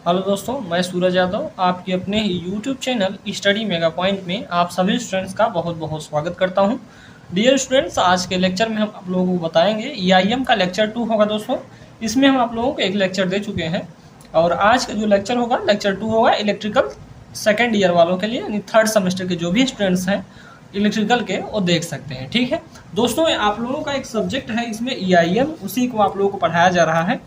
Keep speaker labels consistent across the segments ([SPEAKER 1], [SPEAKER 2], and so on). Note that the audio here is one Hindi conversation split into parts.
[SPEAKER 1] हेलो दोस्तों, मैं सूरज यादव आपके अपने YouTube channel study mega point में आप सभी स्टूडेंट्स का बहुत बहुत स्वागत करता हूं। डियर स्टूडेंट्स, आज के लेक्चर में हम आप लोगों को बताएंगे EIM का लेक्चर 2 होगा दोस्तों। इसमें हम आप लोगों को एक लेक्चर दे चुके हैं और आज का जो लेक्चर होगा लेक्चर 2 होगा इलेक्ट्रिकल सेकेंड ईयर वालों के लिए, यानी थर्ड सेमेस्टर के जो भी स्टूडेंट्स हैं इलेक्ट्रिकल के वो देख सकते हैं। ठीक है दोस्तों, आप लोगों का एक सब्जेक्ट है इसमें EIM, उसी को आप लोगों को पढ़ाया जा रहा है।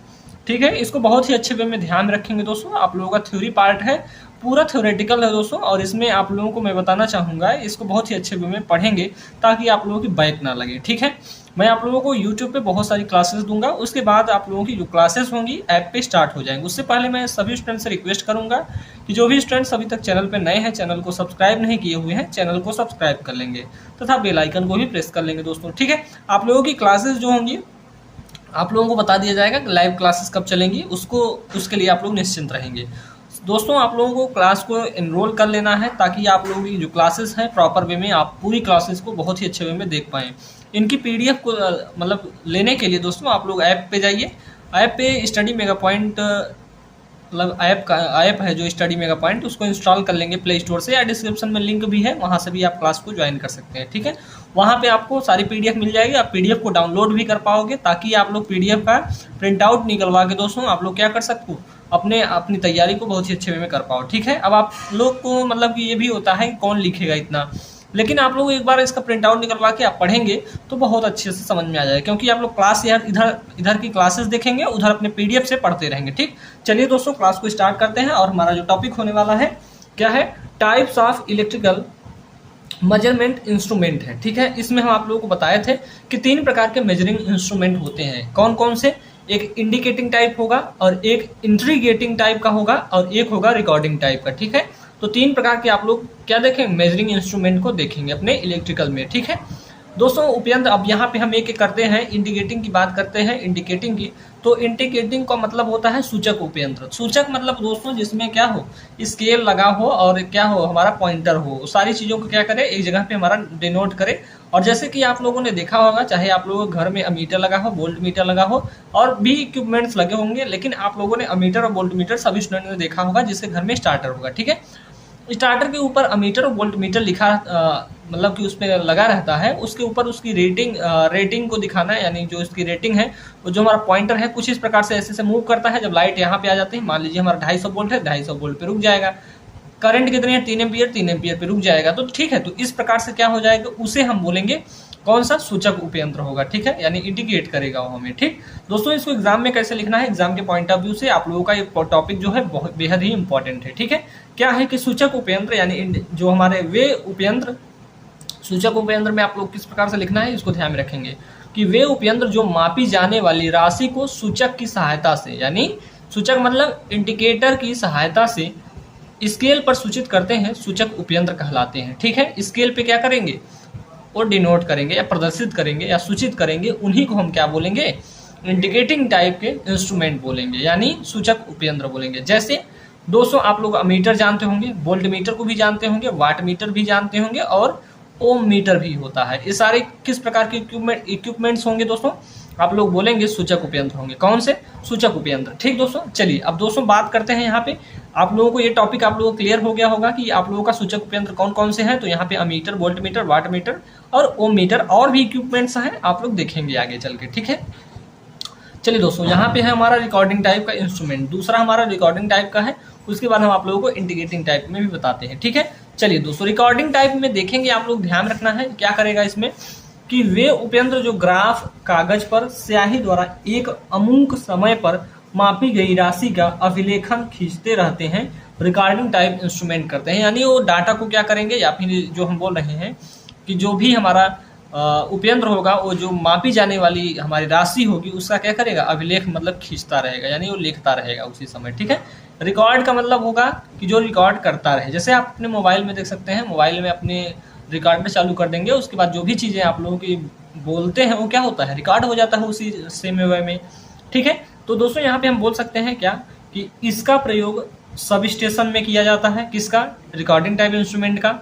[SPEAKER 1] ठीक है, इसको बहुत ही अच्छे वे में ध्यान रखेंगे दोस्तों। आप लोगों का थ्योरी पार्ट है, पूरा थ्योरेटिकल है दोस्तों, और इसमें आप लोगों को मैं बताना चाहूँगा इसको बहुत ही अच्छे वे में पढ़ेंगे ताकि आप लोगों की बैक ना लगे। ठीक है, मैं आप लोगों को यूट्यूब पे बहुत सारी क्लासेस दूंगा, उसके बाद आप लोगों की जो क्लासेस होंगी ऐप पे स्टार्ट हो जाएंगी। उससे पहले मैं सभी स्टूडेंट से रिक्वेस्ट करूंगा कि जो भी स्टूडेंट्स अभी तक चैनल पे नए हैं, चैनल को सब्सक्राइब नहीं किए हुए हैं, चैनल को सब्सक्राइब कर लेंगे तथा बेल आइकन को भी प्रेस कर लेंगे दोस्तों। ठीक है, आप लोगों की क्लासेस जो होंगी आप लोगों को बता दिया जाएगा कि लाइव क्लासेस कब चलेंगी, उसके लिए आप लोग निश्चिंत रहेंगे दोस्तों। आप लोगों को क्लास को एनरोल कर लेना है ताकि आप लोगों की जो क्लासेस हैं प्रॉपर वे में आप पूरी क्लासेस को बहुत ही अच्छे वे में देख पाएँ। इनकी PDF को मतलब लेने के लिए दोस्तों आप लोग ऐप पे जाइए। ऐप पे स्टडी मेगा पॉइंट मतलब ऐप है जो स्टडी मेगा पॉइंट, उसको इंस्टॉल कर लेंगे प्ले स्टोर से, या डिस्क्रिप्शन में लिंक भी है, वहाँ से भी आप क्लास को ज्वाइन कर सकते हैं। ठीक है, वहाँ पे आपको सारी PDF मिल जाएगी, आप PDF को डाउनलोड भी कर पाओगे ताकि आप लोग PDF का प्रिंट आउट निकलवा के दोस्तों आप लोग क्या कर सकते अपनी तैयारी को बहुत ही अच्छे वे में कर पाओ। ठीक है, अब आप लोग को मतलब कि ये भी होता है कि कौन लिखेगा इतना, लेकिन आप लोग एक बार इसका प्रिंट आउट निकलवा के आप पढ़ेंगे तो बहुत अच्छे से समझ में आ जाएगा, क्योंकि आप लोग क्लास यार इधर की क्लासेस देखेंगे, उधर अपने PDF से पढ़ते रहेंगे। ठीक, चलिए दोस्तों क्लास को स्टार्ट करते हैं और हमारा जो टॉपिक होने वाला है क्या है, types of electrical measurement instrument है। ठीक है, इसमें हम आप लोगों को बताए थे कि 3 प्रकार के मेजरिंग इंस्ट्रूमेंट होते हैं। कौन कौन से? एक इंडिकेटिंग टाइप होगा और एक इंट्रीगेटिंग टाइप का होगा और एक होगा रिकॉर्डिंग टाइप का। ठीक है, तो 3 प्रकार के आप लोग क्या देखें, मेजरिंग इंस्ट्रूमेंट को देखेंगे अपने इलेक्ट्रिकल में। ठीक है दोस्तों, उपयंत्र अब यहाँ पे हम एक करते हैं, इंडिकेटिंग की बात करते हैं। इंडिकेटिंग की तो इंडिकेटिंग का मतलब होता है सूचक उपयंत्र। सूचक मतलब दोस्तों जिसमें क्या हो, स्केल लगा हो और क्या हो, हमारा पॉइंटर हो, सारी चीज़ों को क्या करे एक जगह पे हमारा डिनोट करे। और जैसे कि आप लोगों ने देखा होगा, चाहे आप लोगों के घर में अमीटर लगा हो, वोल्ट मीटर लगा हो, और भी इक्विपमेंट्स लगे होंगे, लेकिन आप लोगों ने अमीटर और वोल्ट मीटर सभी स्टूडेंट ने देखा होगा जिसके घर में स्टार्टर होगा। ठीक है, स्टार्टर के ऊपर अमीटर और वोल्ट मीटर लिखा मतलब कि उस पर लगा रहता है, उसके ऊपर उसकी रेटिंग को दिखाना है, यानी जो इसकी रेटिंग है वो जो हमारा पॉइंटर है कुछ इस प्रकार से ऐसे मूव करता है। जब लाइट यहाँ पे आ जाती है, मान लीजिए हमारा 250 वोल्ट है, 250 वोल्ट पे रुक जाएगा। करंट कितने हैं, 3 एम्पियर, 3 एम्पियर पे रुक जाएगा। तो ठीक है, तो इस प्रकार से क्या हो जाएगा, उसे हम बोलेंगे कौन सा, सूचक उपयंत्र होगा। ठीक है, यानी इंडिकेट करेगा वो हमें। ठीक दोस्तों, इसको एग्जाम में कैसे लिखना है, एग्जाम के पॉइंट ऑफ व्यू से आप लोगों का ये टॉपिक जो है बहुत बेहद ही इंपॉर्टेंट है। ठीक है, क्या है कि सूचक उपयंत्र यानी जो हमारे वे उपयंत्र, सूचक उपयंत्र में आप लोग किस प्रकार से लिखना है इसको ध्यान में रखेंगे कि वे उपयंत्र जो मापी जाने वाली राशि को सूचक की सहायता से, यानी सूचक मतलब इंडिकेटर की सहायता से स्केल पर सूचित करते हैं, सूचक उपयंत्र कहलाते हैं। ठीक है, स्केल पे क्या करेंगे, वो डिनोट करेंगे या प्रदर्शित करेंगे या सूचित करेंगे, उन्हीं को हम क्या बोलेंगे, इंडिकेटिंग टाइप के इंस्ट्रूमेंट बोलेंगे, यानी सूचक उपयंत्र बोलेंगे। जैसे दोस्तों आप लोग अमीटर जानते होंगे, वोल्ट मीटर को भी जानते होंगे, वाट मीटर भी जानते होंगे और ओम मीटर भी होता है। ये सारे किस प्रकार के इक्विपमेंट्स होंगे दोस्तों, आप लोग बोलेंगे सूचक उपयंत्र होंगे। कौन से, सूचक उपयंत्र। ठीक दोस्तों, चलिए अब दोस्तों बात करते हैं यहाँ पे, आप लोगों को ये टॉपिक आप लोगों को क्लियर हो गया होगा कि आप लोगों का सूचक उपयंत्र कौन कौन से हैं। तो यहाँ पे ammeter, voltmeter, wattmeter और ओम मीटर, और भी इक्विपमेंट्स हैं, आप लोग देखेंगे आगे चल के। ठीक है, चलिए दोस्तों यहाँ पे है हमारा रिकॉर्डिंग टाइप का इंस्ट्रूमेंट, दूसरा हमारा रिकॉर्डिंग टाइप का है, उसके बाद हम आप लोगों को इंडिकेटिंग टाइप में भी बताते हैं। ठीक है, चलिए दोस्तों रिकॉर्डिंग टाइप में देखेंगे, आप लोग ध्यान रखना है क्या करेगा इसमें कि वे उपयंत्र जो ग्राफ कागज पर स्याही द्वारा एक अमुक समय पर मापी गई राशि का अभिलेखन खींचते रहते हैं, रिकॉर्डिंग टाइप इंस्ट्रूमेंट करते हैं। यानी वो डाटा को क्या करेंगे, या फिर जो हम बोल रहे हैं कि जो भी हमारा उपयंत्र होगा, वो जो मापी जाने वाली हमारी राशि होगी उसका क्या करेगा, अभिलेख मतलब खींचता रहेगा, यानी वो लिखता रहेगा उसी समय। ठीक है, रिकॉर्ड का मतलब होगा कि जो रिकॉर्ड करता रहे। जैसे आप अपने मोबाइल में देख सकते हैं, मोबाइल में अपने रिकॉर्डर चालू कर देंगे, उसके बाद जो भी चीज़ें आप लोगों की बोलते हैं वो क्या होता है, रिकॉर्ड हो जाता है उसी सेम वे में। ठीक है, तो दोस्तों यहाँ पे हम बोल सकते हैं क्या कि इसका प्रयोग सब स्टेशन में किया जाता है, किसका, रिकॉर्डिंग टाइप इंस्ट्रूमेंट का,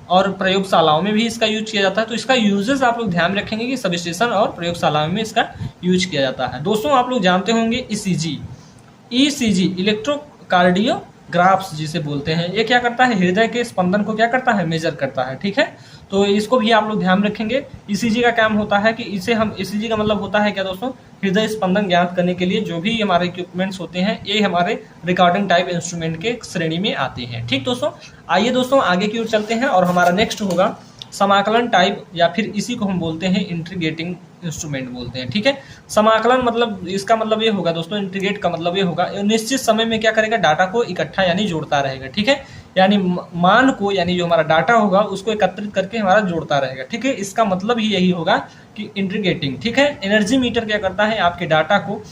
[SPEAKER 1] और प्रयोगशालाओं में भी इसका यूज किया जाता है। तो इसका यूजेस आप लोग ध्यान रखेंगे कि सब स्टेशन और प्रयोगशालाओं में इसका यूज किया जाता है। दोस्तों आप लोग जानते होंगे ECG, इलेक्ट्रो कार्डियोग्राफ्स जिसे बोलते हैं। ये क्या करता है, हृदय के स्पंदन को क्या करता है, मेजर करता है। ठीक है, तो इसको भी आप लोग ध्यान रखेंगे। ईसीजी का काम होता है कि इसे हम, ईसीजी का मतलब होता है क्या दोस्तों, हृदय स्पंदन ज्ञात करने के लिए जो भी हमारे इक्विपमेंट्स होते हैं ये हमारे रिकॉर्डिंग टाइप इंस्ट्रूमेंट के श्रेणी में आते हैं। ठीक दोस्तों, आइए दोस्तों आगे की ओर चलते हैं और हमारा नेक्स्ट होगा समाकलन टाइप, या फिर इसी को हम बोलते हैं इंटीग्रेटिंग इंस्ट्रूमेंट बोलते हैं। ठीक है, समाकलन मतलब इसका मतलब ये होगा दोस्तों, इंटीग्रेट का मतलब ये होगा निश्चित समय में क्या करेगा, डाटा को इकट्ठा यानी जोड़ता रहेगा। ठीक है, यानी मान को, यानी जो हमारा डाटा होगा उसको एकत्रित करके हमारा जोड़ता रहेगा। ठीक है, इसका मतलब ही यही होगा कि इंटीग्रेटिंग। ठीक है, एनर्जी मीटर क्या करता है, आपके डाटा को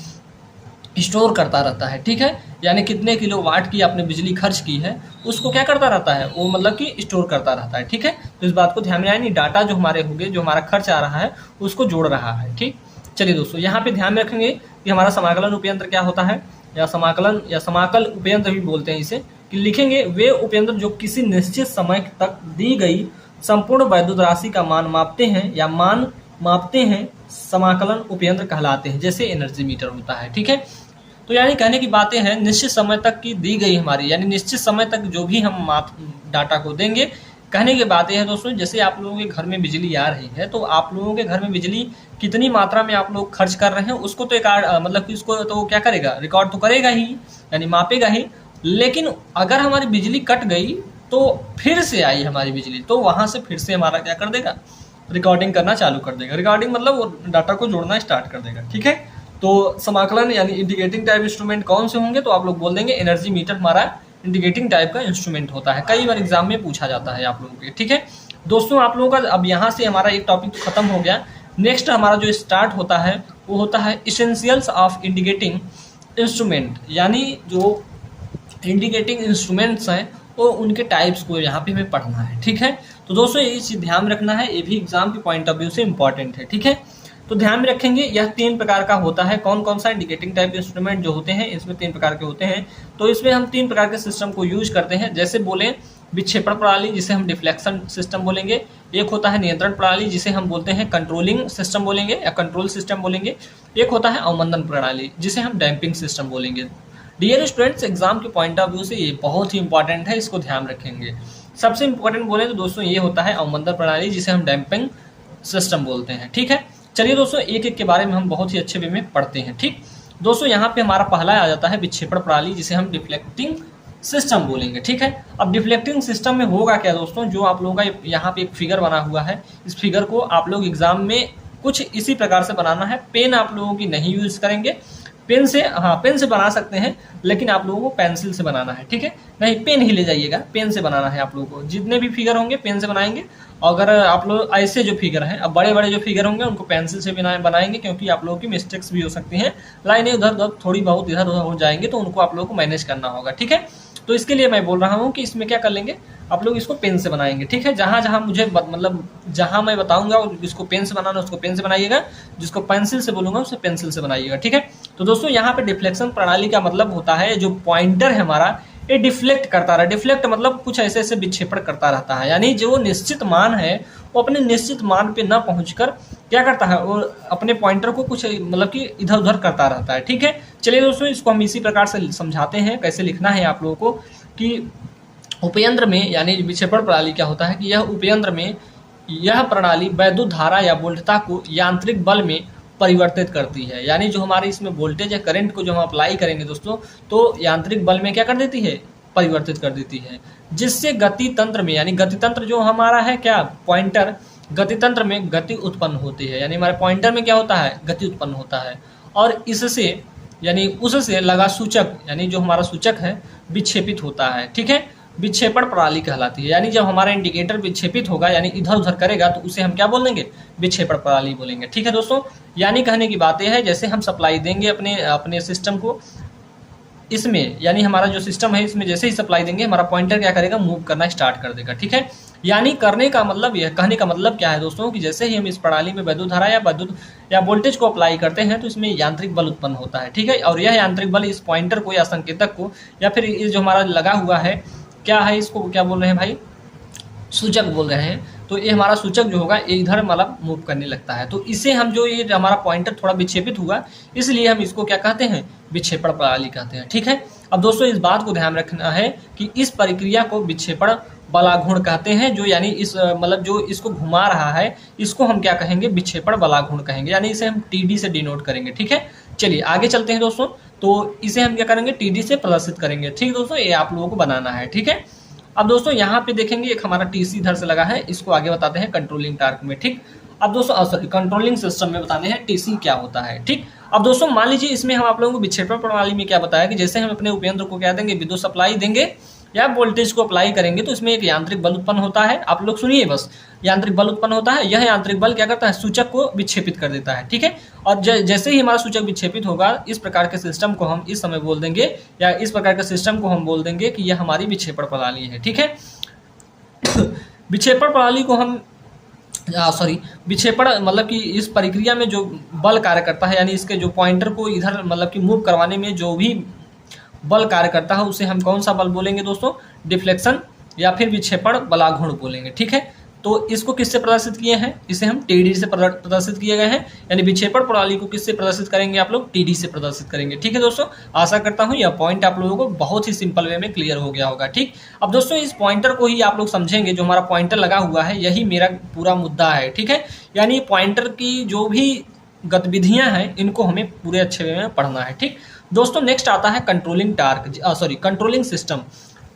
[SPEAKER 1] स्टोर करता रहता है। ठीक है, यानी कितने किलो वाट की आपने बिजली खर्च की है उसको क्या करता रहता है, वो मतलब कि स्टोर करता रहता है। ठीक है, तो इस बात को ध्यान में आए, नहीं डाटा जो हमारे होंगे, जो हमारा खर्च आ रहा है उसको जोड़ रहा है। ठीक, चलिए दोस्तों यहाँ पे ध्यान में रखेंगे कि हमारा समाकलन उपयंत्र क्या होता है, या समाकलन या समाकल उपयंत्र भी बोलते हैं इसे, कि लिखेंगे वे उपयंत्र जो किसी निश्चित समय तक दी गई संपूर्ण वैद्युत राशि का मान मापते हैं या मान मापते हैं, समाकलन उपयंत्र कहलाते हैं, जैसे एनर्जी मीटर होता है। ठीक है, तो यानी कहने की बातें हैं, निश्चित समय तक की दी गई हमारी, यानी निश्चित समय तक जो भी हम माप डाटा को देंगे, कहने की बातें हैं दोस्तों, जैसे आप लोगों के घर में बिजली आ रही है तो आप लोगों के घर में बिजली कितनी मात्रा में आप लोग खर्च कर रहे हैं उसको तो एक मतलब कि उसको तो क्या करेगा, रिकॉर्ड तो करेगा ही, यानी मापेगा ही। लेकिन अगर हमारी बिजली कट गई तो फिर से आई हमारी बिजली, तो वहां से फिर से हमारा क्या कर देगा, रिकॉर्डिंग करना चालू कर देगा। रिकॉर्डिंग मतलब वो डाटा को जोड़ना स्टार्ट कर देगा। ठीक है, तो समाकलन यानी इंटीग्रेटिंग टाइप इंस्ट्रूमेंट कौन से होंगे, तो आप लोग बोल देंगे एनर्जी मीटर हमारा इंटीग्रेटिंग टाइप का इंस्ट्रूमेंट होता है। कई बार एग्जाम में पूछा जाता है आप लोगों के। ठीक है दोस्तों, आप लोगों का अब यहाँ से हमारा एक टॉपिक खत्म हो गया। नेक्स्ट हमारा जो स्टार्ट होता है वो होता है इसेंशियल्स ऑफ इंडिकेटिंग इंस्ट्रूमेंट, यानी जो इंडिकेटिंग इंस्ट्रूमेंट्स हैं वो उनके टाइप्स को यहाँ पे हमें पढ़ना है। ठीक है, तो दोस्तों ये चीज ध्यान रखना है, ये भी एग्जाम के पॉइंट ऑफ व्यू से इंपॉर्टेंट है। ठीक है, तो ध्यान में रखेंगे यह 3 प्रकार का होता है। कौन कौन सा इंडिकेटिंग टाइप इंस्ट्रूमेंट जो होते हैं, इसमें 3 प्रकार के होते हैं। तो इसमें हम 3 प्रकार के सिस्टम को यूज करते हैं। जैसे बोले विक्षेपण प्रणाली जिसे हम डिफ्लेक्शन सिस्टम बोलेंगे, एक होता है नियंत्रण प्रणाली जिसे हम बोलते हैं कंट्रोलिंग सिस्टम बोलेंगे या कंट्रोल सिस्टम बोलेंगे, एक होता है अवमंदन प्रणाली जिसे हम डैम्पिंग सिस्टम बोलेंगे। डियर स्टूडेंट्स, एग्जाम के पॉइंट ऑफ व्यू से ये बहुत ही इंपॉर्टेंट है, इसको ध्यान रखेंगे। सबसे इंपॉर्टेंट बोले तो दोस्तों ये होता है अवमंदन प्रणाली जिसे हम डैम्पिंग सिस्टम बोलते हैं। ठीक है, चलिए दोस्तों एक एक के बारे में हम बहुत ही अच्छे वे में पढ़ते हैं। ठीक दोस्तों, यहाँ पे हमारा पहला आ जाता है विक्षेपण प्रणाली जिसे हम डिफ्लेक्टिंग सिस्टम बोलेंगे। ठीक है, अब डिफ्लेक्टिंग सिस्टम में होगा क्या दोस्तों, जो आप लोगों का यहाँ पे एक फिगर बना हुआ है, इस फिगर को आप लोग एग्जाम में कुछ इसी प्रकार से बनाना है। पेन आप लोगों की नहीं यूज करेंगे, पेन से, हाँ पेन से बना सकते हैं लेकिन आप लोगों को पेंसिल से बनाना है। ठीक है, नहीं पेन ही ले जाइएगा, पेन से बनाना है आप लोगों को। जितने भी फिगर होंगे पेन से बनाएंगे, अगर आप लोग ऐसे जो फिगर हैं, अब बड़े बड़े जो फिगर होंगे उनको पेंसिल से बनाएंगे, क्योंकि आप लोगों की मिस्टेक्स भी हो सकती हैं, लाइनें उधर उधर थोड़ी बहुत इधर उधर हो जाएंगे, तो उनको आप लोगों को मैनेज करना होगा। ठीक है, तो इसके लिए मैं बोल रहा हूँ कि इसमें क्या कर लेंगे, आप लोग इसको पेन से बनाएंगे। ठीक है, जहां जहां मुझे मतलब जहां मैं बताऊंगा जिसको पेन से बनाना उसको पेन से बनाइएगा, जिसको पेंसिल से बोलूंगा उसे पेंसिल से बनाइएगा। ठीक है, तो दोस्तों यहाँ पे डिफ्लेक्शन प्रणाली का मतलब होता है जो पॉइंटर है हमारा ये डिफ्लेक्ट करता रहा। डिफ्लेक्ट मतलब कुछ ऐसे ऐसे विक्षेपण करता रहता है, यानी जो निश्चित मान है वो अपने निश्चित मान पे न पहुंचकर क्या करता है, वो अपने पॉइंटर को कुछ मतलब कि इधर उधर करता रहता है। ठीक है, चलिए दोस्तों इसको हम इसी प्रकार से समझाते हैं कैसे लिखना है आप लोगों को, कि उपयंत्र में यानी विक्षेपण प्रणाली क्या होता है कि यह उपयंत्र में यह प्रणाली वैद्युत धारा या वोल्टता को यांत्रिक बल में परिवर्तित करती है। यानी जो हमारे इसमें वोल्टेज या करंट को जो हम अप्लाई करेंगे दोस्तों, तो यांत्रिक बल में क्या कर देती है, परिवर्तित कर देती है, जिससे गति तंत्र में, यानी गति तंत्र जो हमारा है क्या, पॉइंटर, गति तंत्र में गति उत्पन्न होती है। यानी हमारे पॉइंटर में क्या होता है, गति उत्पन्न होता है, और इससे यानी उससे लगा सूचक, यानी जो हमारा सूचक है विक्षेपित होता है। ठीक है, विक्षेपण प्रणाली कहलाती है। यानी जब हमारा इंडिकेटर विक्षेपित होगा यानी इधर उधर करेगा तो उसे हम क्या बोलेंगे, विक्षेपण प्रणाली बोलेंगे। ठीक है दोस्तों, यानी कहने की बात यह है जैसे हम सप्लाई देंगे अपने सिस्टम को, इसमें यानी हमारा जो सिस्टम है इसमें जैसे ही सप्लाई देंगे हमारा पॉइंटर क्या करेगा, मूव करना स्टार्ट कर देगा। ठीक है, यानी करने का मतलब यह, कहने का मतलब क्या है दोस्तों कि जैसे ही हम इस प्रणाली में वैद्युत धारा या वोल्टेज को अप्लाई करते हैं तो इसमें यांत्रिक बल उत्पन्न होता है। ठीक है, और यह यांत्रिक बल इस पॉइंटर को या संकेतक को या फिर ये जो हमारा लगा हुआ है क्या है, इसको क्या बोल रहे हैं भाई, सूचक बोल रहे हैं, तो ये हमारा सूचक जो होगा ये इधर मतलब मूव करने लगता है। तो इसे हम जो ये हमारा पॉइंटर थोड़ा विक्षेपित हुआ इसलिए हम इसको क्या कहते हैं, विक्षेपण प्रणाली कहते हैं। ठीक है, अब दोस्तों इस बात को ध्यान रखना है कि इस प्रक्रिया को विक्षेपण बलाघूर्ण कहते हैं, जो यानी इस मतलब जो इसको घुमा रहा है इसको हम क्या कहेंगे, विक्षेपण बलाघूर्ण कहेंगे, यानी इसे हम टीडी से डिनोट करेंगे। ठीक है, चलिए आगे चलते हैं दोस्तों। तो इसे हम क्या करेंगे, टीडी से प्रदर्शित करेंगे। ठीक दोस्तों, ये आप लोगों को बनाना है। ठीक है, अब दोस्तों यहाँ पे देखेंगे एक हमारा टीसी इधर से लगा है, इसको आगे बताते हैं कंट्रोलिंग टार्क में। ठीक, अब दोस्तों सॉरी कंट्रोलिंग सिस्टम में बताते हैं टीसी क्या होता है। ठीक, अब दोस्तों मान लीजिए इसमें हम आप लोगों को विक्षेपण प्रणाली में क्या बताया कि जैसे हम अपने उपयंत्र को क्या देंगे, विद्युत सप्लाई देंगे या वोल्टेज को अप्लाई करेंगे तो इसमें एक यांत्रिक बल उत्पन्न होता है। आप लोग सुनिए बस, यांत्रिक बल उत्पन्न होता है। यह यांत्रिक बल क्या करता है, सूचक को विक्षेपित कर देता है। ठीक है, और जैसे ही हमारा सूचक विक्षेपित होगा, इस प्रकार के सिस्टम को हम इस समय बोल देंगे, या इस प्रकार के सिस्टम को हम बोल देंगे कि यह हमारी विक्षेपण प्रणाली है। ठीक है, विक्षेपण प्रणाली को हम विक्षेपण मतलब कि इस प्रक्रिया में जो बल कार्य करता है, यानी इसके जो पॉइंटर को इधर मतलब कि मूव करवाने में जो भी बल कार्य करता है उसे हम कौन सा बल बोलेंगे दोस्तों, डिफ्लेक्शन या फिर विक्षेपण बलाघूर्ण बोलेंगे। ठीक है, तो इसको किससे प्रदर्शित किए हैं, इसे हम टीडी से प्रदर्शित किए गए हैं, यानी विक्षेपण प्रणाली को किससे प्रदर्शित करेंगे, आप लोग टीडी से प्रदर्शित करेंगे। ठीक है दोस्तों, आशा करता हूं यह पॉइंट आप लोगों को बहुत ही सिंपल वे में क्लियर हो गया होगा। ठीक, अब दोस्तों इस पॉइंटर को ही आप लोग समझेंगे, जो हमारा पॉइंटर लगा हुआ है यही मेरा पूरा मुद्दा है। ठीक है, यानी पॉइंटर की जो भी गतिविधियां हैं इनको हमें पूरे अच्छे वे में पढ़ना है। ठीक दोस्तों, नेक्स्ट आता है कंट्रोलिंग टार्क कंट्रोलिंग सिस्टम।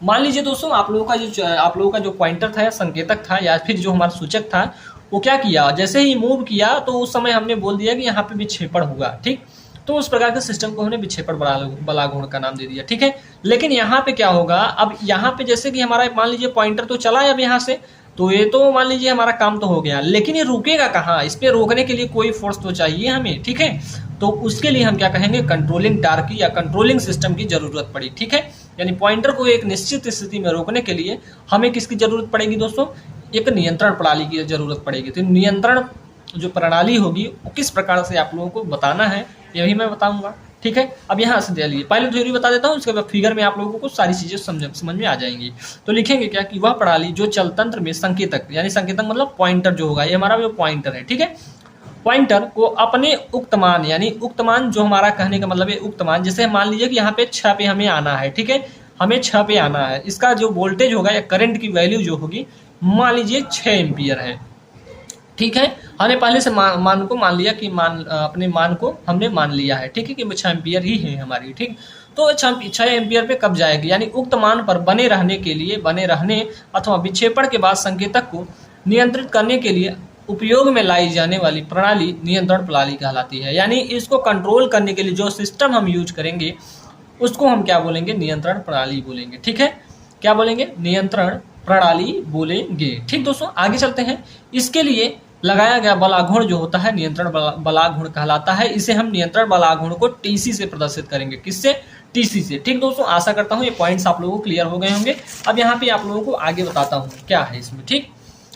[SPEAKER 1] मान लीजिए दोस्तों आप लोगों का जो पॉइंटर था या संकेतक था या फिर जो हमारा सूचक था वो क्या किया, जैसे ही मूव किया तो उस समय हमने बोल दिया कि यहाँ पे विक्षेपण होगा। ठीक, तो उस प्रकार के सिस्टम को हमने विक्षेपण बलाघूर्ण का नाम दे दिया। ठीक है, लेकिन यहाँ पे क्या होगा, अब यहाँ पे जैसे कि हमारा मान लीजिए पॉइंटर तो चला अब यहाँ से, तो ये तो मान लीजिए हमारा काम तो हो गया, लेकिन ये रुकेगा कहाँ, इस पे रोकने के लिए कोई फोर्स तो चाहिए हमें। ठीक है, तो उसके लिए हम क्या कहेंगे, कंट्रोलिंग टार्क या कंट्रोलिंग सिस्टम की जरूरत पड़ी। ठीक है, यानी पॉइंटर को एक निश्चित स्थिति में रोकने के लिए हमें किसकी जरूरत पड़ेगी दोस्तों, एक नियंत्रण प्रणाली की जरूरत पड़ेगी। तो नियंत्रण जो प्रणाली होगी वो किस प्रकार से आप लोगों को बताना है यही मैं बताऊंगा। ठीक है, अब यहाँ से दे लिए पहले थ्योरी बता देता हूँ, उसके बाद फिगर में आप लोगों को सारी चीजें समझ में आ जाएंगी। तो लिखेंगे क्या कि वह प्रणाली जो चलतंत्र में संकेतक, यानी संकेतक मतलब पॉइंटर जो होगा, ये हमारा जो पॉइंटर है। ठीक है, पॉइंटर को अपने उक्त मान, यानी उक्त मान जो हमारा कहने का मतलब है उक्त मान, जैसे मान लीजिए कि यहाँ पे 6 पे हमें आना है। ठीक है, हमें 6 पे आना है, इसका जो वोल्टेज होगा या करंट की वैल्यू जो होगी मान लीजिए 6 एम्पियर है। ठीक है, हमने पहले से मान को मान लिया कि अपने मान को हमने मान लिया है। ठीक है, कि 6 एम्पियर ही है हमारी। ठीक, तो 6 एम्पियर पे कब जाएगी, यानी उक्त मान पर बने रहने अथवा विक्षेपण के बाद संकेतक को नियंत्रित करने के लिए उपयोग में लाई जाने वाली प्रणाली नियंत्रण प्रणाली कहलाती है। यानी इसको कंट्रोल करने के लिए जो सिस्टम हम यूज करेंगे उसको हम क्या बोलेंगे, नियंत्रण प्रणाली बोलेंगे। ठीक है, क्या बोलेंगे, नियंत्रण प्रणाली बोलेंगे। ठीक दोस्तों, आगे चलते हैं। इसके लिए लगाया गया बलाघूर्ण जो होता है नियंत्रण बलाघूर्ण कहलाता है। इसे हम नियंत्रण बलाघूर्ण को टीसी से प्रदर्शित करेंगे। किससे, टीसी से। ठीक दोस्तों, आशा करता हूँ ये पॉइंट्स आप लोगों को क्लियर हो गए होंगे। अब यहाँ पे आप लोगों को आगे बताता हूँ क्या है इसमें। ठीक,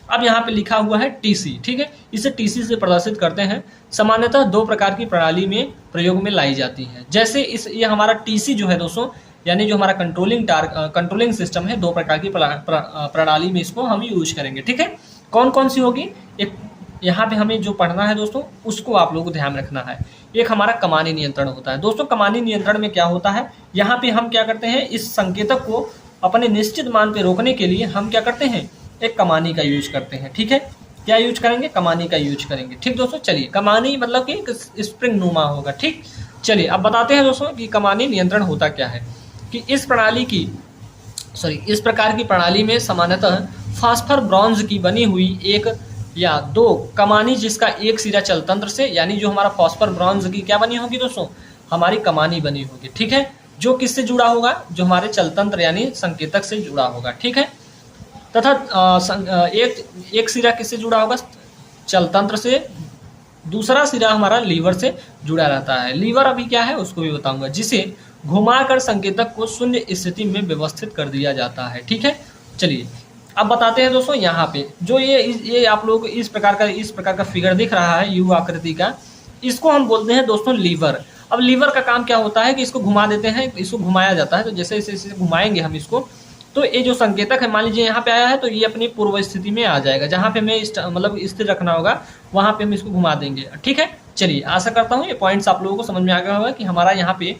[SPEAKER 1] अब यहाँ पे लिखा हुआ है टीसी। ठीक है, इसे टीसी से प्रदर्शित करते हैं। सामान्यतः 2 प्रकार की प्रणाली में प्रयोग में लाई जाती है। जैसे ये हमारा टीसी जो है दोस्तों, यानी जो हमारा कंट्रोलिंग सिस्टम है, 2 प्रकार की प्रणाली में इसको हम यूज करेंगे। ठीक है, कौन कौन सी होगी, एक यहाँ पे हमें जो पढ़ना है दोस्तों उसको आप लोगों को ध्यान रखना है। एक हमारा कमानी नियंत्रण होता है। दोस्तों कमानी नियंत्रण में क्या होता है, यहाँ पे हम क्या करते हैं, इस संकेतक को अपने निश्चित मान पे रोकने के लिए हम क्या करते हैं, एक कमानी का यूज करते हैं। ठीक है, क्या यूज करेंगे, कमानी का यूज करेंगे। ठीक दोस्तों, चलिए कमानी मतलब कि स्प्रिंग नुमा होगा। ठीक, चलिए अब बताते हैं दोस्तों कि कमानी नियंत्रण होता क्या है। कि इस प्रकार की प्रणाली में सामान्यतः फास्फर ब्रॉन्ज की बनी हुई 1 या 2 कमानी, जिसका एक सिरा चलतंत्र से, यानी जो हमारा फास्फर ब्रॉन्ज की क्या बनी होगी दोस्तों, हमारी कमानी बनी होगी। ठीक है, जो किससे जुड़ा होगा, जो हमारे चलतंत्र यानी संकेतक से जुड़ा होगा। ठीक है, तथा एक सिरा किससे जुड़ा होगा, चलतंत्र से, दूसरा सिरा हमारा लीवर से जुड़ा रहता है। लीवर अभी क्या है उसको भी बताऊंगा, जिसे घुमाकर संकेतक को शून्य स्थिति में व्यवस्थित कर दिया जाता है। ठीक है, चलिए अब बताते हैं दोस्तों, यहाँ पे जो ये आप लोग इस प्रकार का फिगर दिख रहा है यू आकृति का, इसको हम बोलते हैं दोस्तों लीवर। अब लीवर का काम क्या होता है कि इसको घुमा देते हैं, इसको घुमाया जाता है। तो जैसे इसे घुमाएंगे हम इसको, तो ये जो संकेतक है मान लीजिए यहाँ पे आया है, तो ये अपनी पूर्व स्थिति में आ जाएगा। जहाँ पे हमें मतलब स्थिर रखना होगा वहाँ पे हम इसको घुमा देंगे। ठीक है, चलिए आशा करता हूँ ये पॉइंट्स आप लोगों को समझ में आ गया होगा कि हमारा यहाँ पे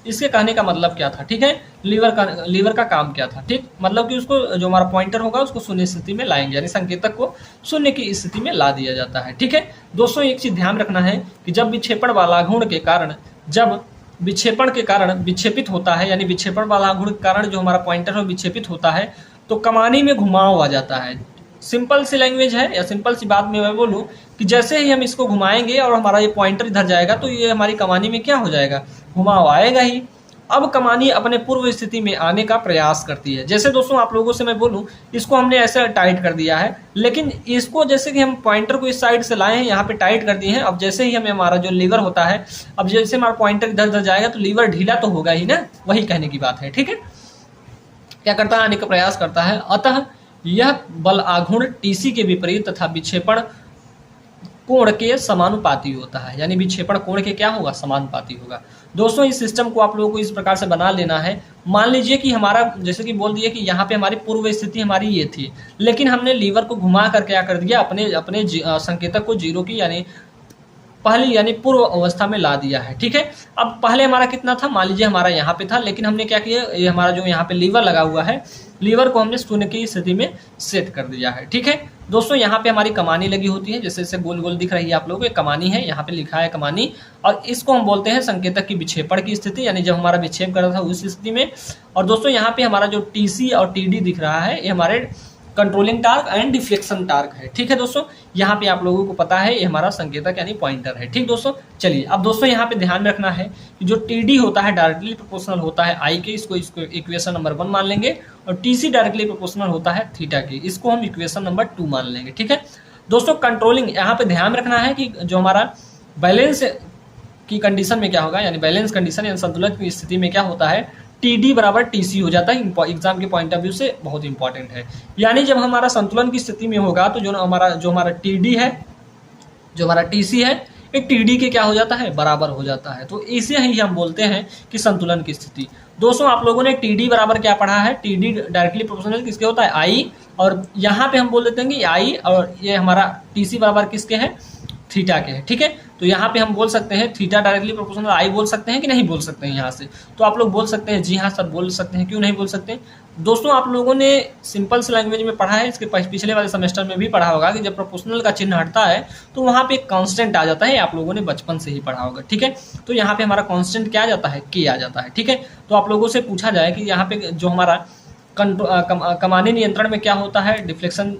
[SPEAKER 1] इसके कहने का मतलब क्या था, ठीक है। लीवर का काम क्या था, ठीक, मतलब कि उसको जो हमारा पॉइंटर होगा उसको शून्य स्थिति में लाएंगे, यानी संकेतक को शून्य की स्थिति में ला दिया जाता है, ठीक है। दोस्तों एक चीज ध्यान रखना है कि जब विक्षेपण बालाघूर्ण के कारण, जब विक्षेपण के कारण विक्षेपित होता है, यानी विक्षेपण बालाघूर्ण के कारण जो हमारा पॉइंटर है विक्षेपित होता है, तो कमानी में घुमाव आ जाता है। सिंपल सी लैंग्वेज है, या सिंपल सी बात में मैं बोलूं कि जैसे ही हम इसको घुमाएंगे और हमारा ये पॉइंटर इधर जाएगा तो ये हमारी कमानी में क्या हो जाएगा, घुमाव आएगा ही। अब कमानी अपने पूर्व स्थिति में आने का प्रयास करती है। जैसे दोस्तों आप लोगों से मैं बोलूं, इसको हमने ऐसे टाइट कर दिया है, लेकिन इसको जैसे कि हम पॉइंटर को इस साइड से लाए हैं, यहाँ पे टाइट कर दिए हैं। अब जैसे ही हमें हमारा जो लीवर होता है, अब जैसे हमारा पॉइंटर इधर उधर जाएगा तो लीवर ढीला तो होगा ही ना, वही कहने की बात है, ठीक है। क्या करता है, आने का प्रयास करता है। अतः यह बल आघूर्ण टीसी के विपरीत तथा विक्षेपण कोण के समानुपाती होता है, यानी विक्षेपण कोण के क्या होगा, समानुपाती होगा। दोस्तों इस सिस्टम को आप लोगों को इस प्रकार से बना लेना है। मान लीजिए कि हमारा, जैसे कि बोल दिया कि यहाँ पे हमारी पूर्व स्थिति हमारी ये थी, लेकिन हमने लीवर को घुमा कर क्या कर दिया, अपने अपने संकेतक को जीरो की यानी पहली यानी पूर्व अवस्था में ला दिया है, ठीक है। अब पहले हमारा कितना था, मान लीजिए हमारा यहाँ पे था, लेकिन हमने क्या किया, ये हमारा जो यहाँ पे लीवर लगा हुआ है, लीवर को हमने शून्य की स्थिति में सेट कर दिया है, ठीक है। दोस्तों यहाँ पे हमारी कमानी लगी होती है, जैसे जैसे गोल गोल दिख रही है आप लोगों को, कमानी है, यहाँ पे लिखा है कमानी, और इसको हम बोलते हैं संकेतक की विक्षेपण की स्थिति, यानी जब हमारा विक्षेप कर रहा था उस स्थिति में। और दोस्तों यहाँ पे हमारा जो टीसी और टीडी दिख रहा है, ये हमारे controlling torque and deflection torque है, ठीक है दोस्तों। यहाँ पे आप लोगों को पता है ये हमारा संकेतक यानी पॉइंटर है, ठीक दोस्तों। चलिए अब दोस्तों यहाँ पे ध्यान रखना है कि जो टीडी होता है डायरेक्टली प्रोपोर्शनल होता है आई के, इसको इक्वेशन नंबर 1 मान लेंगे, और टीसी डायरेक्टली प्रोपोर्शनल होता है थीटा के, इसको हम इक्वेशन नंबर 2 मान लेंगे, ठीक है दोस्तों। कंट्रोलिंग, यहाँ पे ध्यान रखना है कि जो हमारा बैलेंस की कंडीशन में क्या होगा, यानी बैलेंस कंडीशन यानी संतुलन की स्थिति में क्या होता है, टीडी बराबर टीसी हो जाता है। एग्जाम के पॉइंट ऑफ व्यू से बहुत इंपॉर्टेंट है, यानी जब हमारा संतुलन की स्थिति में होगा तो जो हमारा टीडी है, जो हमारा टीसी है, एक टीडी के क्या हो जाता है, बराबर हो जाता है। तो इसे ही हम बोलते हैं कि संतुलन की स्थिति। दोस्तों आप लोगों ने टीडी बराबर क्या पढ़ा है, टीडी डायरेक्टली प्रोपोर्शनल किसके होता है, आई, और यहाँ पे हम बोल देते हैं कि आई, और ये हमारा टीसी बराबर किसके है, थीटा के है, ठीक है। तो यहाँ पे हम बोल सकते हैं थीटा डायरेक्टली प्रोपोर्शनल आई बोल सकते हैं कि नहीं बोल सकते हैं यहाँ से, तो आप लोग बोल सकते हैं जी हाँ सर बोल सकते हैं, क्यों नहीं बोल सकते। दोस्तों आप लोगों ने सिंपल से लैंग्वेज में पढ़ा है, इसके पिछले वाले सेमेस्टर में भी पढ़ा होगा कि जब प्रोपोर्शनल का चिन्ह हटता है तो वहाँ पे एक कांस्टेंट आ जाता है, आप लोगों ने बचपन से ही पढ़ा होगा, ठीक है। तो यहाँ पे हमारा कांस्टेंट क्या आ जाता है, के आ जाता है, ठीक है। तो आप लोगों से पूछा जाए कि यहाँ पे जो हमारा कमानी नियंत्रण में क्या होता है, डिफ्लेक्शन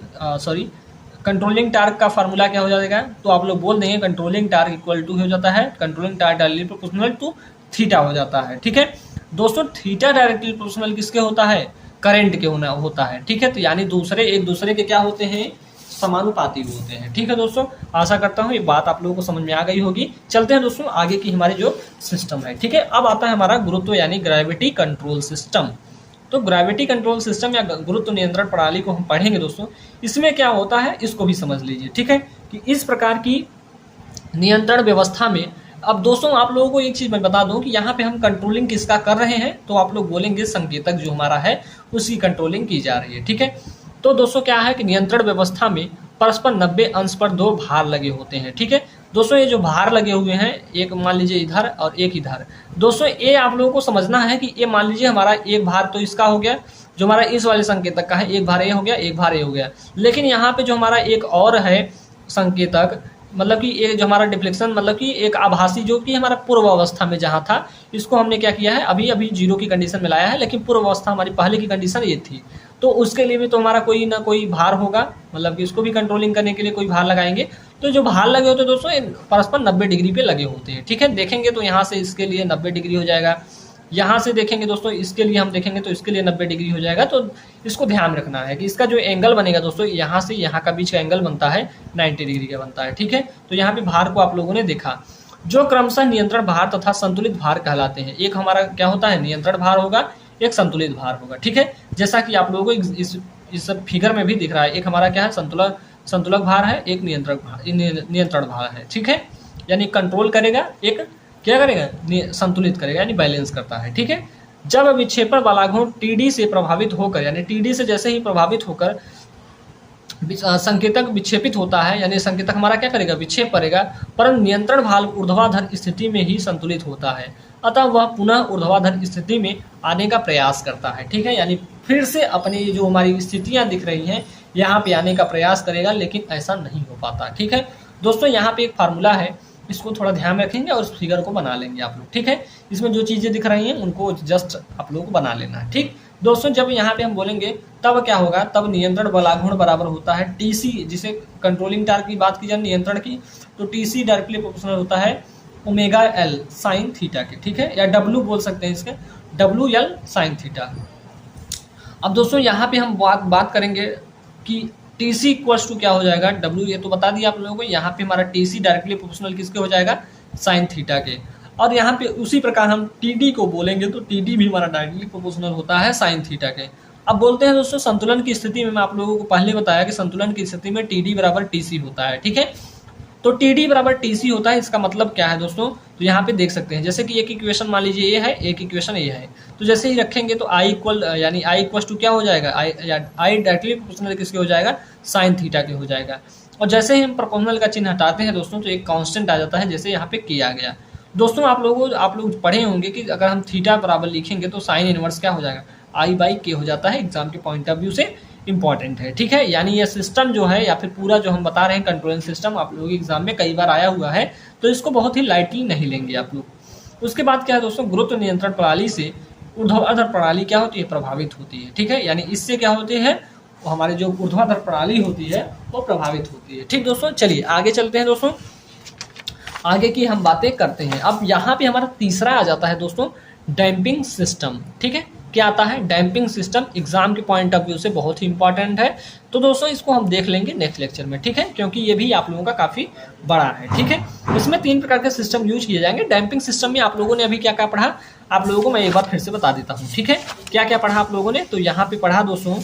[SPEAKER 1] कंट्रोलिंग टार्क का फार्मूला क्या हो जाएगा, तो आप लोग बोल देंगे कंट्रोलिंग टार्क इक्वल टू हो जाता है, controlling torque directly proportional to theta हो जाता है, ठीक है दोस्तों। थीटा डायरेक्टली प्रोपोर्शनल किसके होता है, करंट के होता है, ठीक है। तो यानी एक दूसरे के क्या होते हैं, समानुपाती होते हैं, ठीक है दोस्तों। आशा करता हूँ ये बात आप लोगों को समझ में आ गई होगी। चलते हैं दोस्तों आगे की हमारी जो सिस्टम है, ठीक है। अब आता है हमारा गुरुत्व यानी ग्रेविटी कंट्रोल सिस्टम। तो ग्रेविटी कंट्रोल सिस्टम या गुरुत्व नियंत्रण प्रणाली को हम पढ़ेंगे दोस्तों। इसमें क्या होता है इसको भी समझ लीजिए, ठीक है, कि इस प्रकार की नियंत्रण व्यवस्था में, अब दोस्तों आप लोगों को एक चीज मैं बता दूं कि यहाँ पे हम कंट्रोलिंग किसका कर रहे हैं, तो आप लोग बोलेंगे संकेतक जो हमारा है उसकी कंट्रोलिंग की जा रही है, ठीक है। तो दोस्तों क्या है कि नियंत्रण व्यवस्था में परस्पर 90 अंश पर 2 भार लगे होते हैं, ठीक है दोस्तों। ये जो भार लगे हुए हैं, एक मान लीजिए इधर और एक इधर, दोस्तों ये आप लोगों को समझना है कि ये मान लीजिए हमारा एक भार तो इसका हो गया, जो हमारा इस वाले संकेतक का है, एक भार ये हो गया, एक भार ये हो गया। लेकिन यहाँ पे जो हमारा एक और है संकेतक, मतलब कि ये जो हमारा डिफ्लेक्शन, मतलब कि एक आभासी जो कि हमारा पूर्व अवस्था में जहाँ था, इसको हमने क्या किया है, अभी अभी जीरो की कंडीशन में लाया है, लेकिन पूर्व अवस्था हमारी पहले की कंडीशन ये थी। तो उसके लिए भी तो हमारा कोई ना कोई भार होगा, मतलब कि इसको भी कंट्रोलिंग करने के लिए कोई भार लगाएंगे। तो जो भार लगे होते हैं दोस्तों परस्पर 90 डिग्री पे लगे होते हैं, ठीक है। देखेंगे तो यहाँ से इसके लिए 90 डिग्री हो जाएगा, यहाँ से देखेंगे दोस्तों इसके लिए हम देखेंगे तो इसके लिए 90 डिग्री हो जाएगा। तो इसको ध्यान रखना है कि इसका जो एंगल बनेगा दोस्तों, यहाँ से यहाँ का बीच का एंगल बनता है 90 डिग्री का बनता है, ठीक है। तो यहाँ पे भार को आप लोगों ने देखा, जो क्रमशः नियंत्रण भार तथा संतुलित भार कहलाते हैं। एक हमारा क्या होता है, नियंत्रण भार होगा, एक संतुलित भार होगा, ठीक है। जैसा कि आप लोगों को इस फिगर में भी दिख रहा है, एक हमारा क्या है, संतुलक भार है, एक नियंत्रण भार है, ठीक है। यानी कंट्रोल करेगा, एक क्या करेगा, संतुलित करेगा, यानी बैलेंस करता है, ठीक है। जब विक्षेपण बालाघूर्ण टीडी से प्रभावित होकर, यानी टीडी से जैसे ही प्रभावित होकर संकेतक विक्षेपित होता है, यानी संकेतक हमारा क्या करेगा, विक्षेप करेगा, परंतु नियंत्रण भार ऊर्ध्वाधर स्थिति में ही संतुलित होता है। अतः वह पुनः ऊर्ध्वाधर स्थिति में आने का प्रयास करता है। ठीक है, यानी फिर से अपनी जो हमारी स्थितियां दिख रही हैं यहाँ पे आने का प्रयास करेगा, लेकिन ऐसा नहीं हो पाता। ठीक है दोस्तों, यहाँ पे एक फार्मूला है, इसको थोड़ा ध्यान में रखेंगे और उस फिगर को बना लेंगे आप लोग। ठीक है, इसमें जो चीज़ें दिख रही हैं उनको जस्ट आप लोग को बना लेना है। ठीक दोस्तों, जब यहाँ पे हम बोलेंगे तब क्या होगा, तब नियंत्रण बलाघूर्ण बराबर होता है टीसी, जिसे कंट्रोलिंग टार्क की बात की जाए नियंत्रण की, तो टीसी डायरेक्टली प्रोपोर्शनल होता है ओमेगा एल साइन थीटा के। ठीक है, या डब्ल्यू बोल सकते हैं इसके, डब्ल्यू एल साइन थीटा। अब दोस्तों यहाँ पे हम बात करेंगे कि टी सी इक्वल्स टू क्या हो जाएगा, डब्ल्यू, ये तो बता दिया आप लोगों को। यहाँ पे हमारा टी सी डायरेक्टली प्रोपोर्शनल किसके हो जाएगा, साइन थीटा के। और यहाँ पे उसी प्रकार हम टी डी को बोलेंगे तो टी डी भी हमारा डायरेक्टली प्रोपोर्शनल होता है साइन थीटा के। अब बोलते हैं दोस्तों संतुलन की स्थिति में, मैं आप लोगों को पहले बताया कि संतुलन की स्थिति में टी डी बराबर टी सी होता है। ठीक है, तो टी डी बराबर टी सी होता है। इसका मतलब क्या है दोस्तों, तो यहाँ पे देख सकते हैं, जैसे कि एक इक्वेशन मान लीजिए ये है, एक इक्वेशन ये है, तो जैसे ही रखेंगे तो आई इक्वल यानी आई इक्वल टू क्या हो जाएगा, आई डायरेक्टली प्रोपोर्शनल किसके हो जाएगा, साइन थीटा के हो जाएगा। और जैसे ही हम प्रोपोर्शनल का चिन्ह हटाते हैं दोस्तों तो एक कांस्टेंट आ जाता है, जैसे यहाँ पे किया गया। दोस्तों आप लोग पढ़े होंगे कि अगर हम थीटा बराबर लिखेंगे तो साइन इनवर्स क्या हो जाएगा, आई बाई के हो जाता है। एग्जाम के पॉइंट ऑफ व्यू से इंपॉर्टेंट है। ठीक है, यानी ये सिस्टम जो है या फिर पूरा जो हम बता रहे हैं कंट्रोलिंग सिस्टम, आप लोगों के एग्जाम में कई बार आया हुआ है, तो इसको बहुत ही लाइटली नहीं लेंगे आप लोग। उसके बाद क्या है दोस्तों, गुरुत्व नियंत्रण प्रणाली से ऊर्ध्वाधर प्रणाली क्या होती है, प्रभावित होती है। ठीक है, यानी इससे क्या होते हैं, हमारी जो ऊर्ध्वाधर प्रणाली होती है वो प्रभावित होती है। ठीक दोस्तों, चलिए आगे चलते हैं दोस्तों, आगे की हम बातें करते हैं। अब यहाँ पे हमारा तीसरा आ जाता है दोस्तों डैम्पिंग सिस्टम। ठीक है, क्या आता है, डैम्पिंग सिस्टम। एग्जाम के पॉइंट ऑफ व्यू से बहुत ही इंपॉर्टेंट है, तो दोस्तों इसको हम देख लेंगे नेक्स्ट लेक्चर में। ठीक है, क्योंकि ये भी आप लोगों का काफी बड़ा है। ठीक है, इसमें 3 प्रकार के सिस्टम यूज किए जाएंगे। डैम्पिंग सिस्टम में आप लोगों ने अभी क्या क्या पढ़ा, आप लोगों को मैं एक बार फिर से बता देता हूँ। ठीक है, क्या क्या पढ़ा आप लोगों ने, तो यहाँ पे पढ़ा दोस्तों,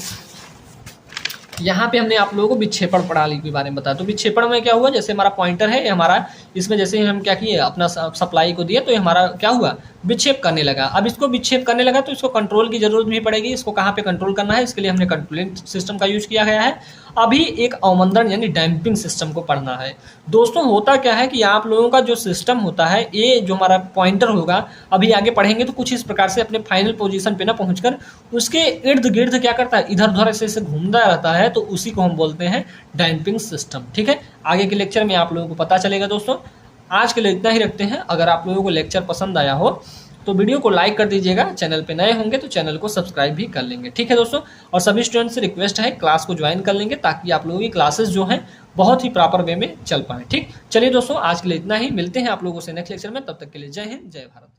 [SPEAKER 1] यहाँ पे हमने आप लोगों को विक्षेपण प्रणाली के बारे में बताया। तो विक्षेपण में क्या हुआ, जैसे हमारा पॉइंटर है हमारा, इसमें जैसे हम क्या किए, अपना सप्लाई को दिया, तो ये हमारा क्या हुआ, विक्षेप करने लगा। अब इसको विक्षेप करने लगा तो इसको कंट्रोल की जरूरत नहीं पड़ेगी। इसको कहाँ पे कंट्रोल करना है, इसके लिए हमने कंट्रोलिंग सिस्टम का यूज किया गया है। अभी एक अवमंदन यानी डैम्पिंग सिस्टम को पढ़ना है। दोस्तों होता क्या है कि आप लोगों का जो सिस्टम होता है, ये जो हमारा पॉइंटर होगा, अभी आगे पढ़ेंगे तो कुछ इस प्रकार से अपने फाइनल पोजीशन पे ना पहुंचकर उसके इर्द गिर्द क्या करता है, इधर उधर ऐसे घूमता रहता है, तो उसी को हम बोलते हैं डैम्पिंग सिस्टम। ठीक है, आगे के लेक्चर में आप लोगों को पता चलेगा। दोस्तों आज के लिए इतना ही रखते हैं। अगर आप लोगों को लेक्चर पसंद आया हो तो वीडियो को लाइक कर दीजिएगा, चैनल पे नए होंगे तो चैनल को सब्सक्राइब भी कर लेंगे। ठीक है दोस्तों, और सभी स्टूडेंट से रिक्वेस्ट है क्लास को ज्वाइन कर लेंगे, ताकि आप लोगों की क्लासेस जो हैं बहुत ही प्रॉपर वे में चल पाए। ठीक, चलिए दोस्तों आज के लिए इतना ही, मिलते हैं आप लोगों से नेक्स्ट लेक्चर में। तब तक के लिए जय हिंद, जय भारत।